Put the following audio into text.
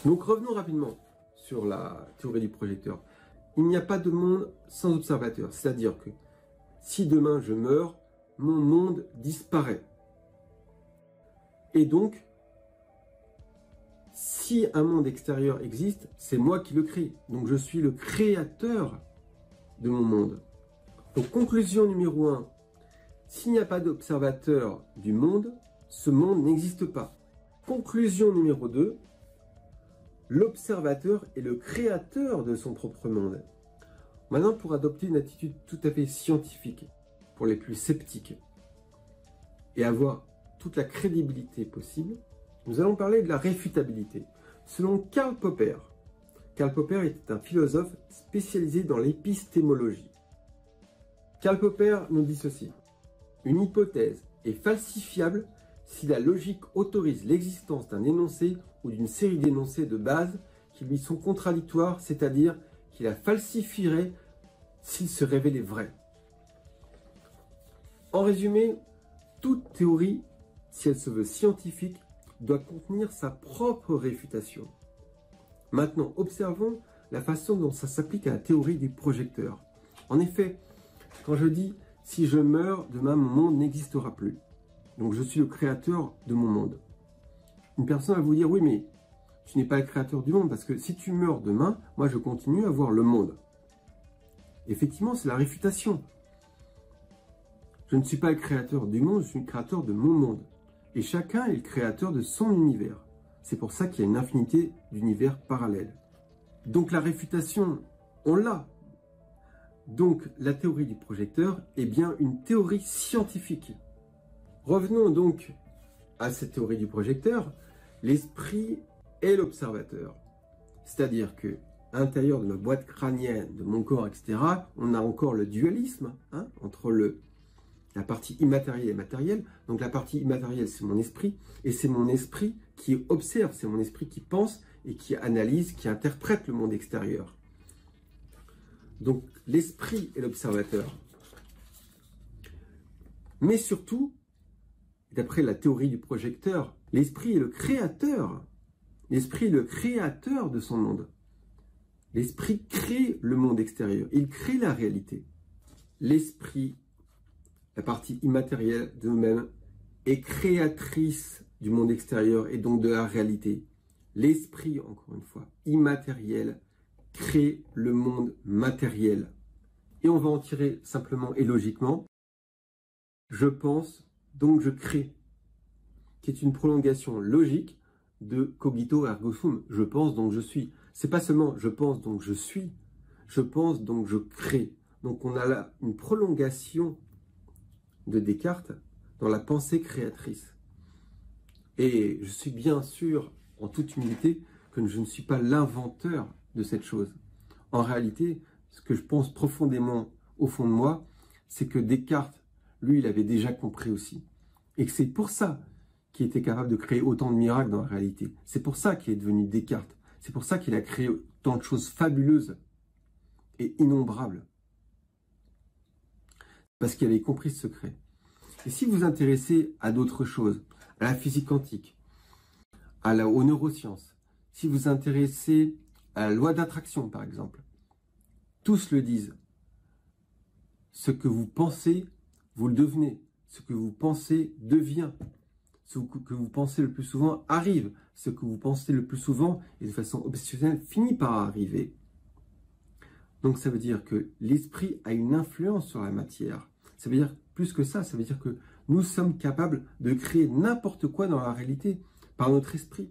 Donc revenons rapidement sur la théorie du projecteur. Il n'y a pas de monde sans observateur, c'est-à-dire que si demain je meurs, mon monde disparaît. Et donc, si un monde extérieur existe, c'est moi qui le crée. Donc je suis le créateur de mon monde. Donc conclusion numéro 1, s'il n'y a pas d'observateur du monde, ce monde n'existe pas. Conclusion numéro 2, l'observateur est le créateur de son propre monde. Maintenant, pour adopter une attitude tout à fait scientifique, pour les plus sceptiques, et avoir toute la crédibilité possible, nous allons parler de la réfutabilité. Selon Karl Popper était un philosophe spécialisé dans l'épistémologie. Karl Popper nous dit ceci: une hypothèse est falsifiable si la logique autorise l'existence d'un énoncé ou d'une série d'énoncés de base qui lui sont contradictoires, c'est-à-dire qui la falsifierait s'il se révélait vrai. En résumé, toute théorie, si elle se veut scientifique, doit contenir sa propre réfutation. Maintenant, observons la façon dont ça s'applique à la théorie du projecteur. En effet, quand je dis « si je meurs, demain mon monde n'existera plus », donc je suis le créateur de mon monde. Une personne va vous dire « oui, mais tu n'es pas le créateur du monde, parce que si tu meurs demain, moi je continue à voir le monde. » Effectivement, c'est la réfutation. Je ne suis pas le créateur du monde, je suis le créateur de mon monde. Et chacun est le créateur de son univers. C'est pour ça qu'il y a une infinité d'univers parallèles. Donc la réfutation, on l'a. Donc la théorie du projecteur est bien une théorie scientifique. Revenons donc à cette théorie du projecteur. L'esprit est l'observateur. C'est-à-dire que à l'intérieur de ma boîte crânienne, de mon corps, etc., on a encore le dualisme entre la partie immatérielle et matérielle. Donc la partie immatérielle, c'est mon esprit, et c'est mon esprit qui observe, c'est mon esprit qui pense et qui analyse, qui interprète le monde extérieur. Donc l'esprit est l'observateur. Mais surtout, d'après la théorie du projecteur, l'esprit est le créateur. L'esprit est le créateur de son monde. L'esprit crée le monde extérieur, il crée la réalité. L'esprit, la partie immatérielle de nous-mêmes, est créatrice du monde extérieur et donc de la réalité. L'esprit, encore une fois, immatériel, crée le monde matériel. Et on va en tirer simplement et logiquement, je pense, donc je crée, qui est une prolongation logique de cogito ergo sum. Je pense, donc je suis. C'est pas seulement je pense, donc je suis. Je pense, donc je crée. Donc on a là une prolongation de Descartes dans la pensée créatrice. Et je suis bien sûr, en toute humilité, que je ne suis pas l'inventeur de cette chose. En réalité, ce que je pense profondément au fond de moi, c'est que Descartes, lui, il avait déjà compris aussi. Et que c'est pour ça qu'il était capable de créer autant de miracles dans la réalité. C'est pour ça qu'il est devenu Descartes. C'est pour ça qu'il a créé tant de choses fabuleuses et innombrables. Parce qu'il avait compris ce secret. Et si vous vous intéressez à d'autres choses, à la physique quantique, aux neurosciences, si vous vous intéressez à la loi d'attraction, par exemple, tous le disent. Ce que vous pensez, vous le devenez. Ce que vous pensez devient. Ce que vous pensez le plus souvent arrive. Ce que vous pensez le plus souvent et de façon obsessionnelle finit par arriver. Donc ça veut dire que l'esprit a une influence sur la matière. Ça veut dire plus que ça veut dire que nous sommes capables de créer n'importe quoi dans la réalité par notre esprit.